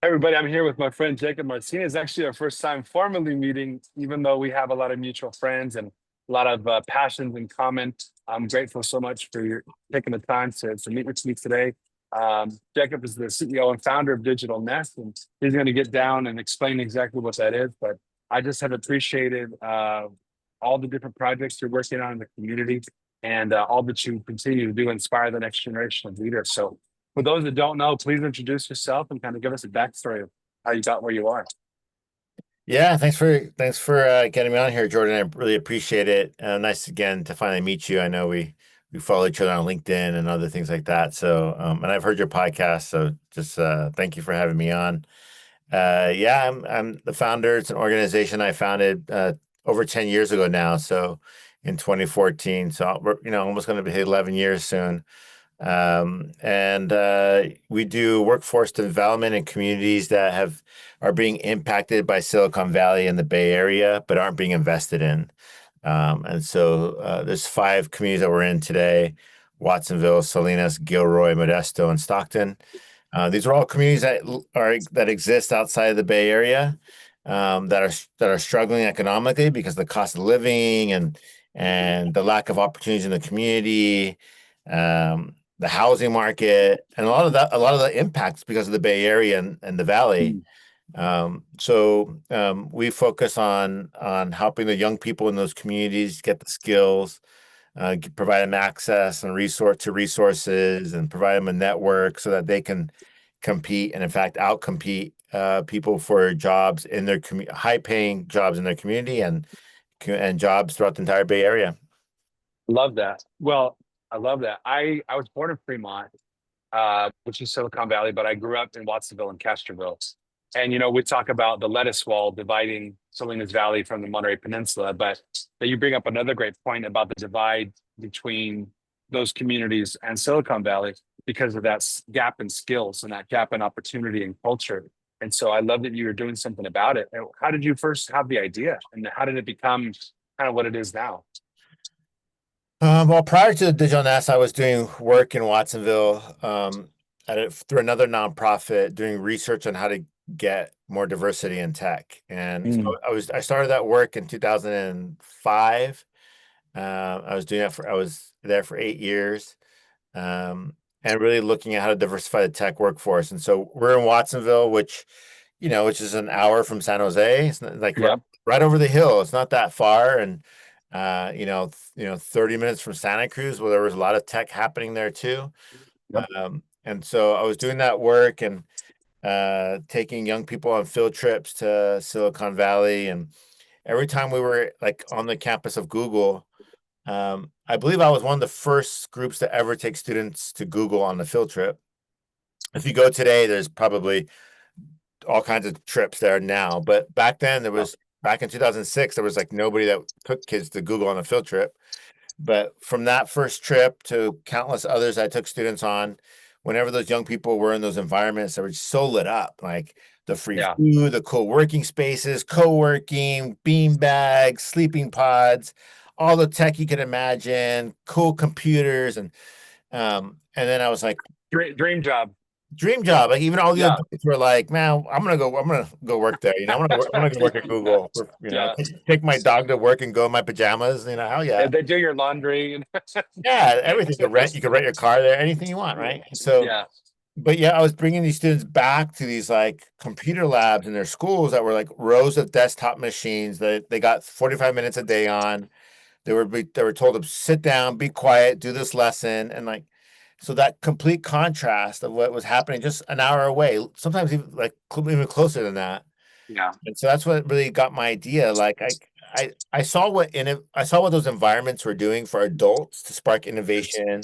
Everybody, I'm here with my friend Jacob Martinez. Actually, our first time formally meeting, even though we have a lot of mutual friends and a lot of passions in common. I'm grateful so much for your taking the time to meet with me today. Jacob is the CEO and founder of Digital Nest, and he's going to get down and explain exactly what that is. But I just have appreciated all the different projects you're working on in the community and all that you continue to do, inspire the next generation of leaders. So for those that don't know, please introduce yourself and kind of give us a backstory of how you got where you are. Yeah, thanks for getting me on here, Jordan. I really appreciate it. Nice again to finally meet you. I know we follow each other on LinkedIn and other things like that. So, and I've heard your podcast. So, just thank you for having me on. Yeah, I'm the founder. It's an organization I founded over 10 years ago now. So, in 2014. So, we're almost going to be 11 years soon. And we do workforce development in communities that are being impacted by Silicon Valley and the Bay Area, but aren't being invested in. And so there's five communities that we're in today: Watsonville, Salinas, Gilroy, Modesto, and Stockton. These are all communities that exist outside of the Bay Area, that are struggling economically because of the cost of living and the lack of opportunities in the community. The housing market, and a lot of the impacts because of the Bay Area and the Valley. Mm. We focus on helping the young people in those communities get the skills, provide them access and resources, and provide them a network so that they can compete and, in fact, outcompete people for jobs in their high-paying jobs in their community and jobs throughout the entire Bay Area. Love that. Well, I love that. I was born in Fremont, which is Silicon Valley, but I grew up in Watsonville and Castroville. And we talk about the lettuce wall dividing Salinas Valley from the Monterey Peninsula, but that you bring up another great point about the divide between those communities and Silicon Valley because of that gap in skills and that gap in opportunity and culture. And so I love that you were doing something about it. And how did you first have the idea, and how did it become kind of what it is now? Well, prior to the Digital Nest, I was doing work in Watsonville, through another nonprofit, doing research on how to get more diversity in tech. And so Mm. I started that work in 2005. I was there for 8 years, and really looking at how to diversify the tech workforce. And so we're in Watsonville, which is an hour from San Jose. It's like Yep. right over the hill. It's not that far. And 30 minutes from Santa Cruz, where there was a lot of tech happening there too. Yep. And so I was doing that work and taking young people on field trips to Silicon Valley. And every time we were like on the campus of Google, I believe I was one of the first groups to ever take students to Google on the field trip. If you go today, there's probably all kinds of trips there now. But back in 2006, there was like nobody that took kids to Google on a field trip. But from that first trip to countless others I took students on, whenever those young people were in those environments, they were so lit up, like the free Yeah. food, the cool working spaces, co-working, bean bags, sleeping pods, all the tech you could imagine, cool computers, and then I was like, Dream job. dream job. Like even all the Yeah. adults were like, "Man, I'm gonna go work there. I'm gonna go work at Google. Yeah. Take my dog to work and go in my pajamas. Hell yeah, And they do your laundry. yeah, everything to rent. You can rent your car there, anything you want, right? So, Yeah. but yeah, I was bringing these students back to these like computer labs in their schools that were like rows of desktop machines that they got 45 minutes a day on. They were told to sit down, be quiet, do this lesson, and like so that complete contrast of what was happening just an hour away, sometimes even like even closer than that. Yeah. And so that's what really got my idea. Like I saw what those environments were doing for adults to spark innovation,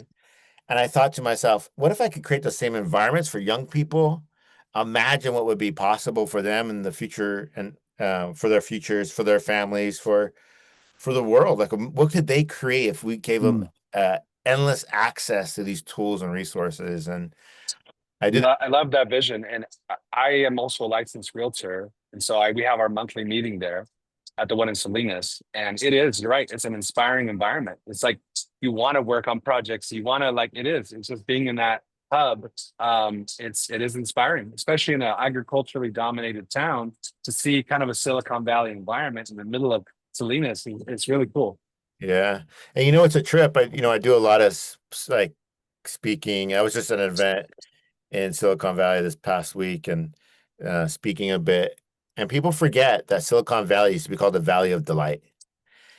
and I thought to myself, what if I could create the same environments for young people? Imagine what would be possible for them in the future and for their futures, for their families, for the world. Like, what could they create if we gave them Mm. endless access to these tools and resources? And I did. I love that vision. And I am also a licensed realtor. And so we have our monthly meeting there at the one in Salinas. And it is, you're right. It's an inspiring environment. It's like you want to work on projects. You want to like, it is. It's just being in that hub, it is inspiring, especially in an agriculturally dominated town, to see kind of a Silicon Valley environment in the middle of Salinas. It's really cool. Yeah. And you know, it's a trip. I do a lot of like speaking. I was just at an event in Silicon Valley this past week and speaking a bit. And people forget that Silicon Valley used to be called the Valley of Delight.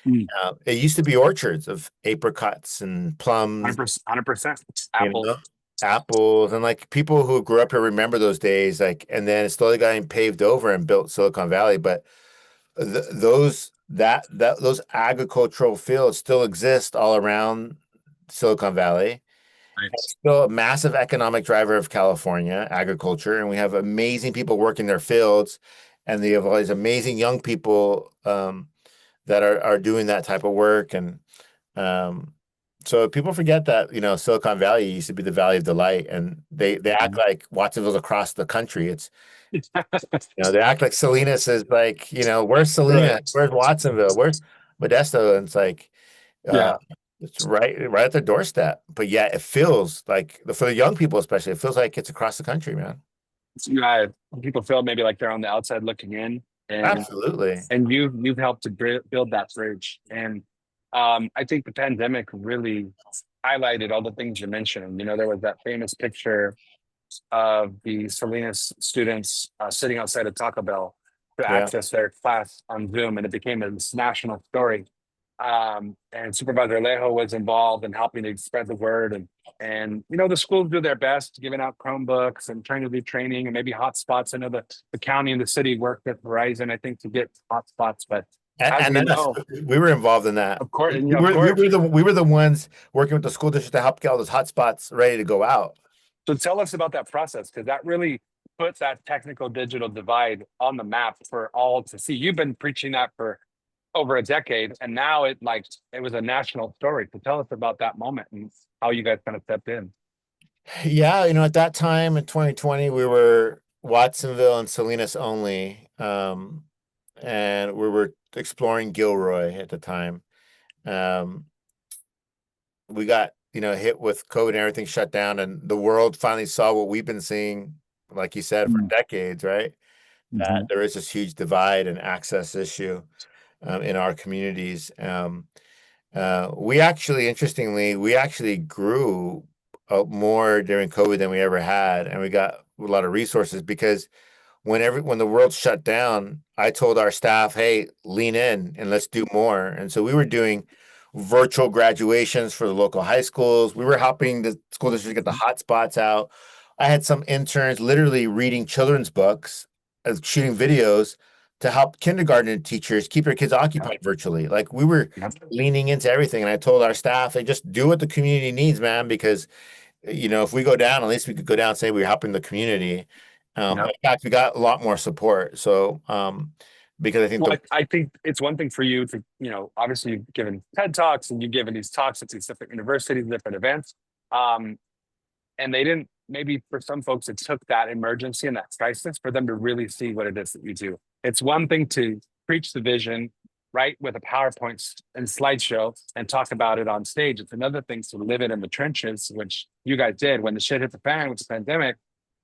Mm. It used to be orchards of apricots and plums, 100%, 100%. you Apple. know, apples, and like people who grew up here remember those days. Like, and then it slowly got paved over and built Silicon Valley. But those agricultural fields still exist all around Silicon Valley. Nice. It's still a massive economic driver of California, agriculture, and we have amazing people working their fields, and they have all these amazing young people that are doing that type of work. And um, so people forget that, Silicon Valley used to be the Valley of Delight, and they act Mhm. like Watsonville's across the country. They act like Salinas is like, where's Salinas? Right. Where's Watsonville? Where's Modesto? And it's like, uh, Yeah. it's right at their doorstep. But yeah, it feels like for the young people, especially, it feels like it's across the country, man. Yeah. People feel maybe like they're on the outside looking in, and Absolutely. you've helped to build that bridge. And I think the pandemic really highlighted all the things you mentioned. There was that famous picture of the Salinas students sitting outside of Taco Bell to Yeah. access their class on Zoom, and it became a national story. And Supervisor Alejo was involved in helping to spread the word, and the schools do their best, giving out Chromebooks and trying to do training and maybe hotspots. I know the county and the city worked with Verizon, I think, to get hotspots, but as And we then us, know, we were involved in that. of course, We of were we course. were the we were the ones working with the school district to help get all those hotspots ready to go out. So tell us about that process, because that really puts that technical digital divide on the map for all to see. You've been preaching that for over a decade, and now it was a national story. So tell us about that moment and how you guys kind of stepped in. Yeah, at that time in 2020, we were Watsonville and Salinas only, and we were exploring Gilroy at the time. Um, we got hit with COVID and everything shut down, and the world finally saw what we've been seeing, like you said, for decades, right? That Mm-hmm. there is this huge divide and access issue in our communities. Interestingly, we actually grew more during COVID than we ever had, and we got a lot of resources because when the world shut down, I told our staff, "Hey, lean in and let's do more." And so we were doing virtual graduations for the local high schools. We were helping the school district get the hotspots out. I had some interns literally reading children's books, shooting videos to help kindergarten teachers keep their kids Yep. occupied virtually. Like we were Yep. leaning into everything. And I told our staff, "Hey, just do what the community needs, man, because if we go down, at least we could go down and say we're helping the community." In Yep. fact, we got a lot more support. So, because I think Well, I think it's one thing for you to, obviously you've given TED Talks and you've given these talks at these different universities, different events. Um, and they didn't, maybe for some folks, it took that emergency and that crisis for them to really see what it is that you do. It's one thing to preach the vision, right, with a PowerPoint and slideshow and talk about it on stage. It's another thing to live it in the trenches, which you guys did when the shit hit the fan with the pandemic.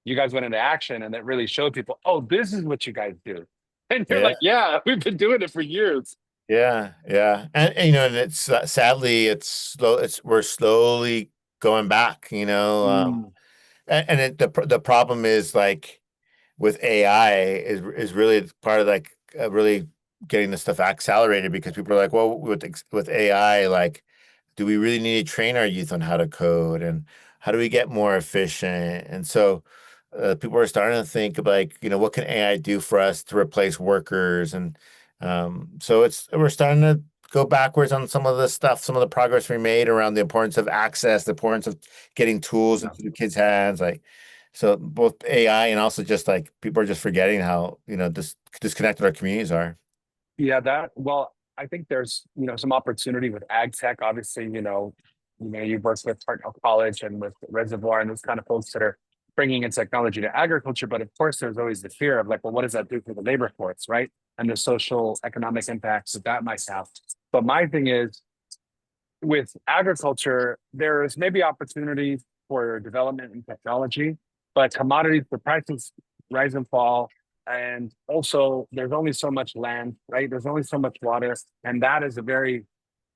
You guys went into action, and it really showed people, oh, this is what you guys do. And you're yeah, like, yeah, we've been doing it for years. yeah, and it's sadly it's slow. We're slowly going back. Mm, The problem is like with AI is really part of like really getting the stuff accelerated because people are like, well, with AI, like, do we really need to train our youth on how to code and how do we get more efficient? And so people are starting to think of like, what can AI do for us to replace workers? And so we're starting to go backwards on some of the stuff, some of the progress we made around the importance of access, the importance of getting tools yeah. into the kids' hands, like so both AI and also just like people are just forgetting how, disconnected our communities are. Yeah, well, I think there's, some opportunity with ag tech. Obviously, you've worked with Hartnell College and with Reservoir and those kind of folks that are bringing in technology to agriculture. But of course, there's always the fear of like, well, what does that do for the labor force, right? And the social economic impacts that might have. But my thing is with agriculture, there's maybe opportunities for development and technology, but commodities, the prices rise and fall. And also, there's only so much land, right? There's only so much water. And that is a very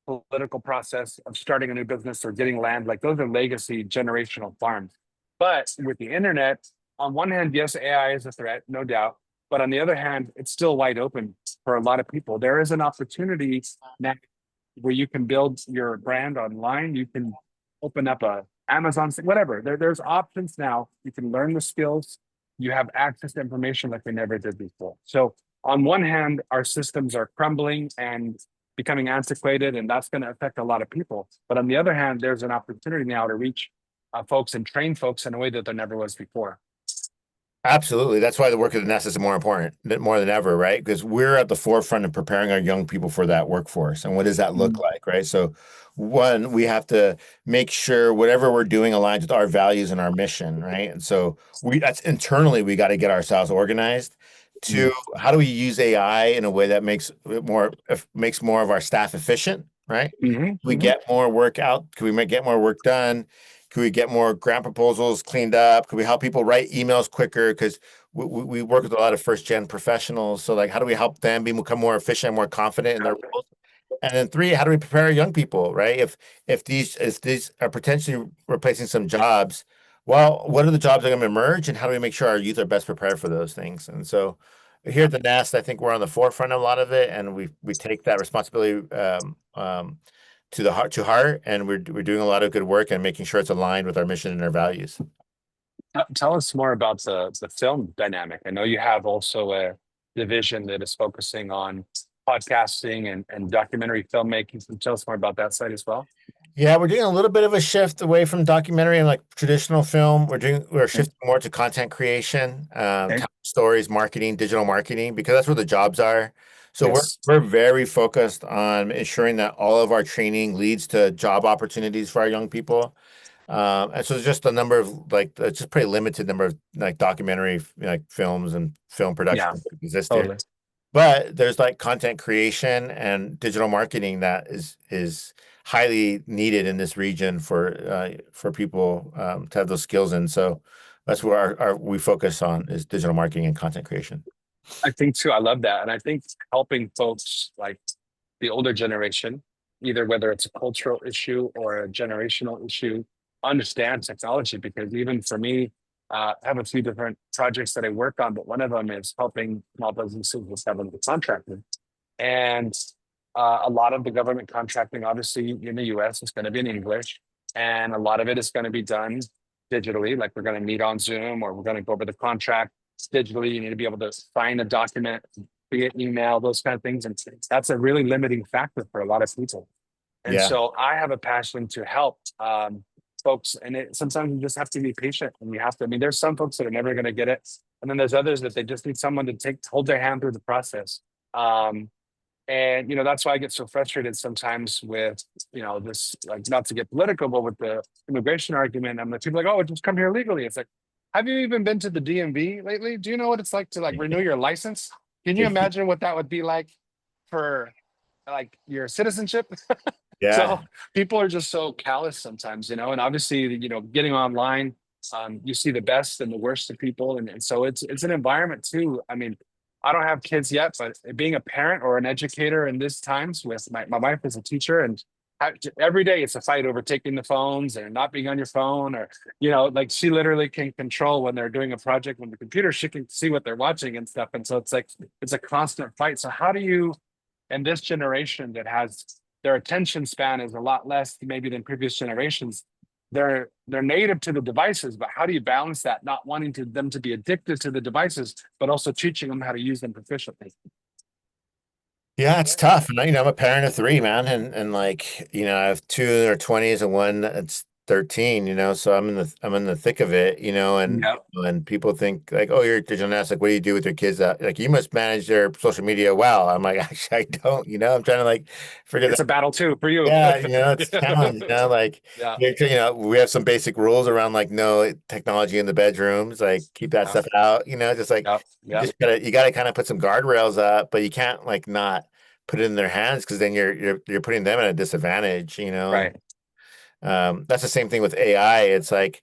political process of starting a new business or getting land. Like those are legacy generational farms. But with the internet, on one hand, yes, AI is a threat, no doubt. But on the other hand, it's still wide open for a lot of people. There is an opportunity now where you can build your brand online. You can open up a Amazon, whatever. There's options now. You can learn the skills. You have access to information like we never did before. So on one hand, our systems are crumbling and becoming antiquated, and that's going to affect a lot of people. But on the other hand, there's an opportunity now to reach folks and train folks in a way that there never was before. Absolutely. That's why the work of the nest is more important, more than ever, right? Because we're at the forefront of preparing our young people for that workforce. And what does that look like, right? So, one, we have to make sure whatever we're doing aligns with our values and our mission, right? And so that's internally, we got to get ourselves organized. Two, how do we use AI in a way that makes more of our staff efficient, right? We get more work out. Can we get more work done? Could we get more grant proposals cleaned up? Could we help people write emails quicker? Because we work with a lot of first gen professionals. So like, how do we help them become more efficient, more confident in their roles? And then three, how do we prepare our young people, right? If these are potentially replacing some jobs, well, what are the jobs that are going to emerge, and how do we make sure our youth are best prepared for those things? And so here at the Nest, I think we're on the forefront of a lot of it, and we take that responsibility to heart, and we're doing a lot of good work and making sure it's aligned with our mission and our values. Tell us more about the film dynamic. I know you have also a division that is focusing on podcasting and documentary filmmaking. So tell us more about that side as well. Yeah, we're doing a little bit of a shift away from documentary and like traditional film. We're shifting more to content creation, Okay. telling stories, marketing, digital marketing, because that's where the jobs are. So we're Yes. we're very focused on ensuring that all of our training leads to job opportunities for our young people. And so just a number of like it's just pretty limited number of like documentary like films and film production Yeah, exist here. totally. But there's like content creation and digital marketing that is highly needed in this region for people to have those skills in. So that's where we focus on is digital marketing and content creation. I think too. I love that. And I think helping folks like the older generation, either whether it's a cultural issue or a generational issue, understand technology. Because even for me, I have a few different projects that I work on, but one of them is helping small businesses with government contracting. And a lot of the government contracting, obviously in the US, is going to be in English. And a lot of it is going to be done digitally, like we're going to meet on Zoom or we're going to go over the contract digitally. You need to be able to sign a document via email, those kind of things. And that's a really limiting factor for a lot of people. And Yeah. so I have a passion to help folks. And sometimes you just have to be patient and you have to, I mean, there's some folks that are never going to get it. And then there's others that they just need someone to hold their hand through the process. And that's why I get so frustrated sometimes with this, like, not to get political, but with the immigration argument. I'm like, people are like, oh, just come here legally. It's like, have you even been to the DMV lately? Do you know what it's like to like renew your license? Can you imagine what that would be like for like your citizenship? Yeah. So people are just so callous sometimes, and obviously, getting online, you see the best and the worst of people. And so it's an environment too. I mean, I don't have kids yet, but being a parent or an educator in this times with my wife is a teacher, and every day it's a fight over taking the phones and not being on your phone, or like she literally can control when they're doing a project when the computer, she can see what they're watching and stuff. And so it's like it's a constant fight. So how do you, in this generation that has their attention span is a lot less maybe than previous generations, they're native to the devices, but how do you balance that, not wanting them to be addicted to the devices, but also teaching them how to use them proficiently? Yeah, it's tough. And I'm a parent of three, man. And like, I have two in their 20s and one that's 13, so I'm in the thick of it, and Yeah, when people think like, oh, you're a digital nest, like what do you do with your kids that like you must manage their social media well. I'm like, actually I don't, I'm trying to like figure it's that. a battle too for you. Yeah, it's a challenge, like Yeah, we have some basic rules around like no technology in the bedrooms, like keep that yeah, stuff out, just like yeah, yeah, you gotta kind of put some guardrails up, but you can't like not put it in their hands because then you're putting them at a disadvantage, and right. That's the same thing with AI. It's like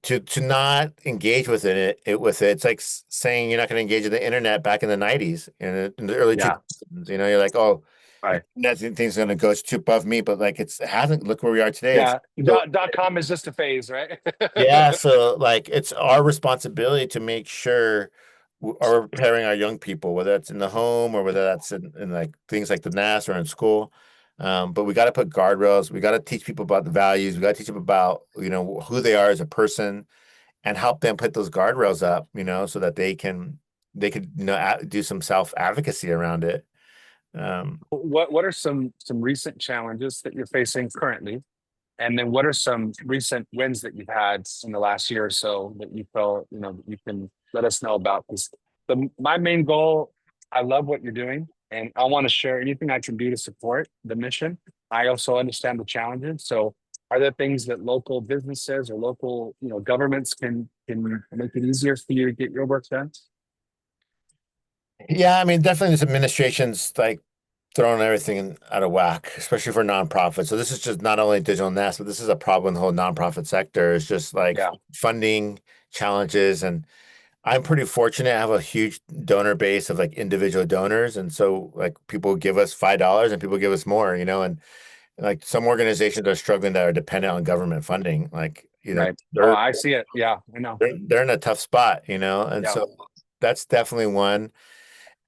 to not engage with it. It's like saying you're not going to engage with the internet back in the 90s and in the early Yeah. 2000s. You're like, oh, Right. that thing's going to go too above me, but like it hasn't. Look where we are today. It's Yeah. so .com is just a phase, right? yeah, so like it's our responsibility to make sure are preparing our young people, whether that's in the home or whether that's in like things like the nest or in school. But we got to put guardrails. We got to teach people about the values. We got to teach them about, who they are as a person and help them put those guardrails up, so that they could, do some self advocacy around it. Um, What are some recent challenges that you're facing currently? And then what are some recent wins that you've had in the last year or so that you felt, that you can let us know about? Because my main goal, I love what you're doing and I want to share anything I can do to support the mission. I also understand the challenges. So are there things that local businesses or local, governments can make it easier for you to get your work done? yeah, I mean, definitely this administration's like throwing everything out of whack, especially for nonprofits. So this is just not only digital nest, but this is a problem in the whole nonprofit sector. It's just like Yeah. funding challenges. And I'm pretty fortunate. I have a huge donor base of like individual donors. And so like people give us $5 and people give us more, and like some organizations are struggling that are dependent on government funding. Like, Right. Oh, I see it. Yeah, I know. they're in a tough spot, and Yeah. so that's definitely one.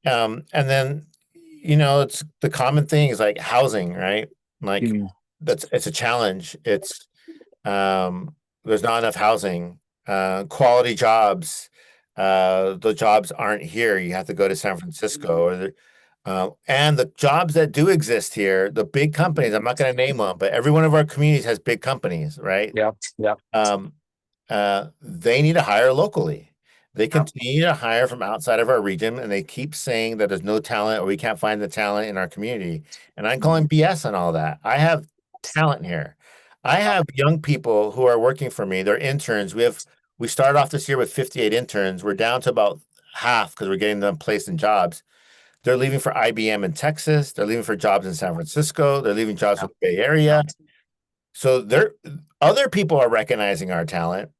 And then, it's the common thing is like housing, right? Like Mm, it's a challenge. There's not enough housing, quality jobs. The jobs aren't here. You have to go to San Francisco and the jobs that do exist here, the big companies, I'm not going to name them, but every one of our communities has big companies, right? yeah. Yeah. Um, they need to hire locally. They Yeah. continue to hire from outside of our region, and they keep saying that there's no talent or we can't find the talent in our community. And I'm Mm, calling BS on all that. I have talent here. I have young people who are working for me. They're interns. We started off this year with 58 interns. We're down to about half because we're getting them placed in jobs. They're leaving for IBM in Texas. They're leaving for jobs in San Francisco. They're leaving jobs yeah. in the Bay Area. So other people are recognizing our talent.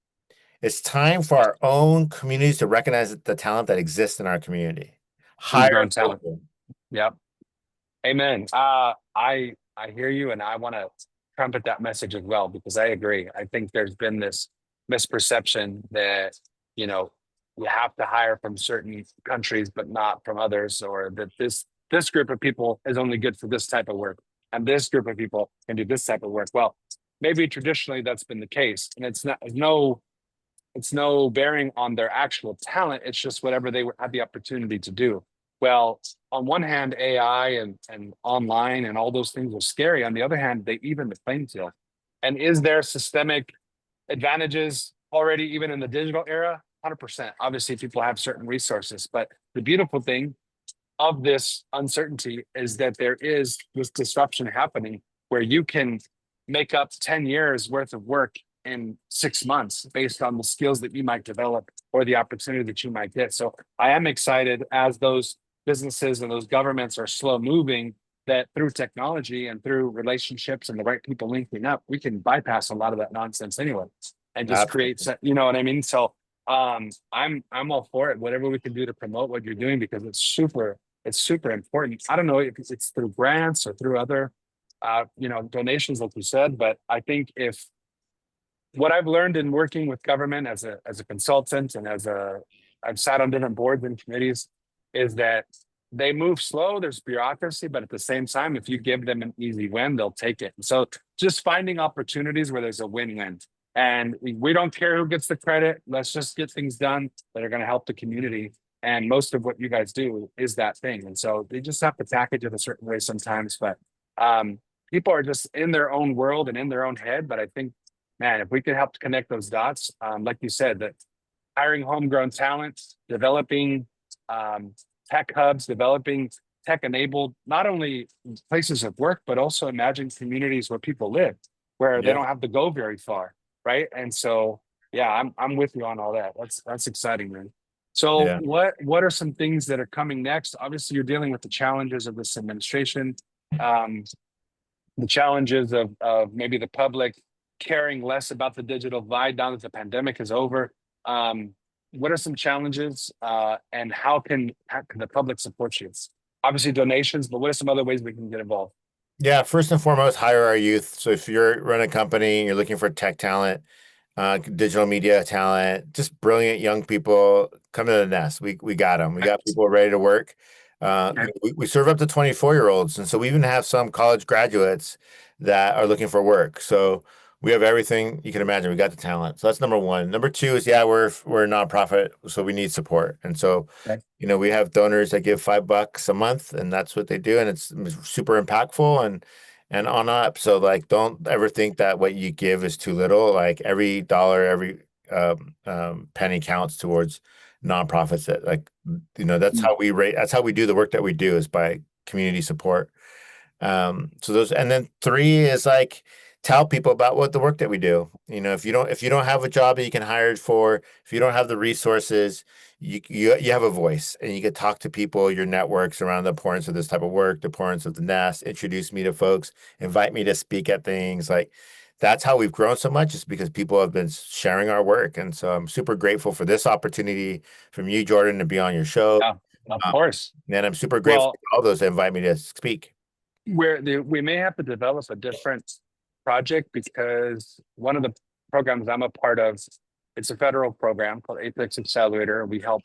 It's time for our own communities to recognize the talent that exists in our community. Hire Homegrown talent. local. Yep. Amen. I hear you, and I want to trumpet that message as well because I agree. I think there's been this misperception that you know you have to hire from certain countries but not from others, or that this group of people is only good for this type of work, and this group of people can do this type of work. Well, maybe traditionally that's been the case, and it's no bearing on their actual talent. It's just whatever they had the opportunity to do. Well, on one hand, AI and online and all those things are scary. On the other hand, they even the playing field. And is there systemic advantages already, even in the digital era? 100%. Obviously, people have certain resources. But the beautiful thing of this uncertainty is that there is this disruption happening where you can make up 10 years worth of work in 6 months based on the skills that you might develop or the opportunity that you might get. So I am excited as those businesses and those governments are slow moving that through technology and through relationships and the right people linking up, we can bypass a lot of that nonsense anyway and just create, Absolutely. you know what I mean? So I'm all for it, whatever we can do to promote what you're doing because it's super important. I don't know if it's through grants or through other donations like you said, but I think if what I've learned in working with government as a consultant and I've sat on different boards and committees is that they move slow. There's bureaucracy, but at the same time, if you give them an easy win, they'll take it. So just finding opportunities where there's a win-win. And we don't care who gets the credit. Let's just get things done that are going to help the community. And most of what you guys do is that thing. And so they just have to package it a certain way sometimes. But um, people are just in their own world and in their own head. But I think man, if we could help to connect those dots, like you said, that hiring homegrown talent, developing um, tech hubs, developing tech enabled, not only places of work, but also imagine communities where people live, where they Yeah. don't have to go very far. Right. And so, yeah, I'm with you on all that. That's exciting, man. So Yeah. what are some things that are coming next? Obviously, you're dealing with the challenges of this administration, um, the challenges of maybe the public caring less about the digital divide now that the pandemic is over? What are some challenges, and how can the public support you? Obviously donations, but what are some other ways we can get involved? Yeah, first and foremost, hire our youth. So if you're running a company, you're looking for tech talent, digital media talent, just brilliant young people, come to the nest. We got them. We got people ready to work. Okay. We serve up to 24-year-olds, and so we even have some college graduates that are looking for work. So we have everything you can imagine. We got the talent. So that's number one. Number two is, yeah, we're a nonprofit, so we need support. And so, Okay. we have donors that give $5 a month, and that's what they do, and it's super impactful and on up. So like, don't ever think that what you give is too little. Like every dollar, every penny counts towards nonprofits. That like, that's Mm. how we rate. That's how we do the work that we do, is by community support. So those, and then three is like, tell people about what the work that we do. If you don't have a job that you can hire for, if you don't have the resources, you have a voice, and you can talk to people, your networks, around the importance of this type of work, the importance of the nest, introduce me to folks, invite me to speak at things. Like, that's how we've grown so much, is because people have been sharing our work. And so I'm super grateful for this opportunity from you, Jordan, to be on your show. Yeah, of Um, course. and I'm super grateful Well, for all those that invite me to speak. we may have to develop a different project because one of the programs I'm a part of, it's a federal program called Apex Accelerator. We help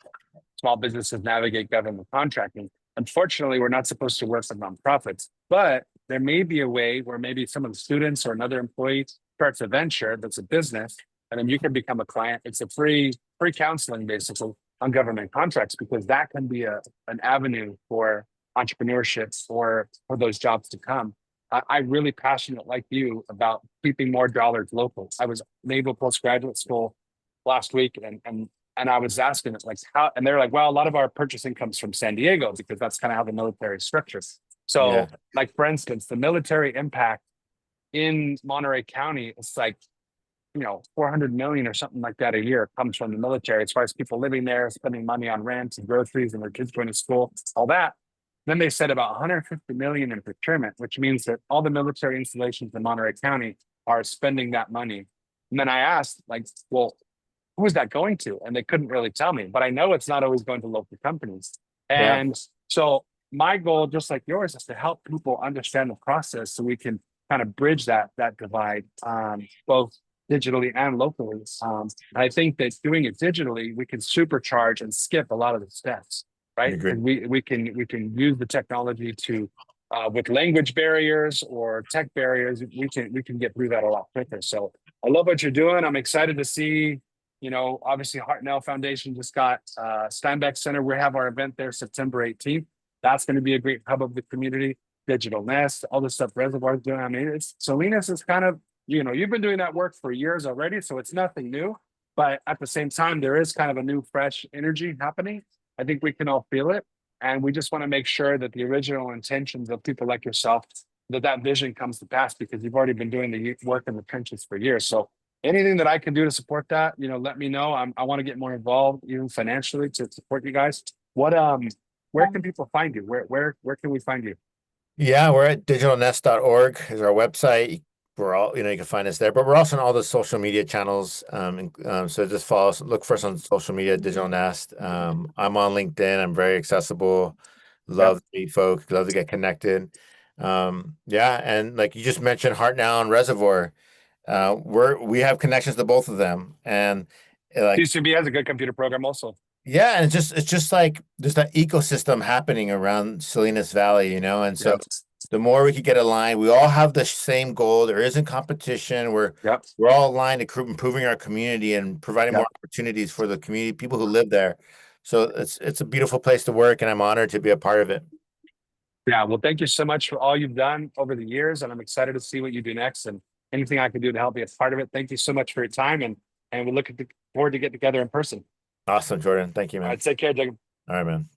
small businesses navigate government contracting. Unfortunately, we're not supposed to work with nonprofits, but there may be a way where maybe some of the students or another employee starts a venture that's a business, and then you can become a client. It's a free counseling basically on government contracts, because that can be an avenue for entrepreneurship for those jobs to come. I'm really passionate, like you, about keeping more dollars local. I was Naval Postgraduate School last week, and I was asking it like how, and they're like, well, a lot of our purchasing comes from San Diego because that's kind of how the military is structured. Yeah, So, like for instance, the military impact in Monterey County, it's like 400 million or something like that a year comes from the military, as far as people living there, spending money on rent and groceries and their kids going to school, all that. Then they said about 150 million in procurement, which means that all the military installations in Monterey County are spending that money. And then I asked, like, well, who is that going to? And they couldn't really tell me, but I know it's not always going to local companies. yeah, And so my goal, just like yours, is to help people understand the process so we can kind of bridge that divide, both digitally and locally. And I think that doing it digitally, we can supercharge and skip a lot of the steps, I right? agree. And we can use the technology to with language barriers or tech barriers, we can get through that a lot quicker. So I love what you're doing. I'm excited to see, obviously Hartnell Foundation just got Steinbeck Center. We have our event there September 18th. That's going to be a great hub of the community. Digital Nest, all the stuff Reservoir's doing. I mean, Salinas is kind of, you've been doing that work for years already, so it's nothing new. But at the same time, there is kind of a new, fresh energy happening. I think we can all feel it. And we just want to make sure that the original intentions of people like yourself, that vision comes to pass, because you've already been doing the work in the trenches for years. So anything that I can do to support that, let me know. I want to get more involved, even financially, to support you guys. Where can people find you? Where can we find you? Yeah, we're at digitalnest.org is our website. We're all, you can find us there, but we're also on all the social media channels. So just follow us, look for us on social media, Digital Nest. I'm on LinkedIn. I'm very accessible. Yep. Love to meet folks, love to get connected. Yeah, and like you just mentioned, Hartnell and Reservoir, we have connections to both of them, and like, UCB has a good computer program also. yeah, and it's just like there's that ecosystem happening around Salinas Valley, and so Yep. the more we could get aligned, we all have the same goal. There isn't competition. We're Yep. we're all aligned to improving our community and providing more Yep. opportunities for the community, people who live there. So it's a beautiful place to work, and I'm honored to be a part of it. Yeah. Well, thank you so much for all you've done over the years. And I'm excited to see what you do next, and anything I can do to help be a part of it. Thank you so much for your time. And we look forward to get together in person. Awesome, Jordan. Thank you, All man. right. Take care, Jacob. All right, man.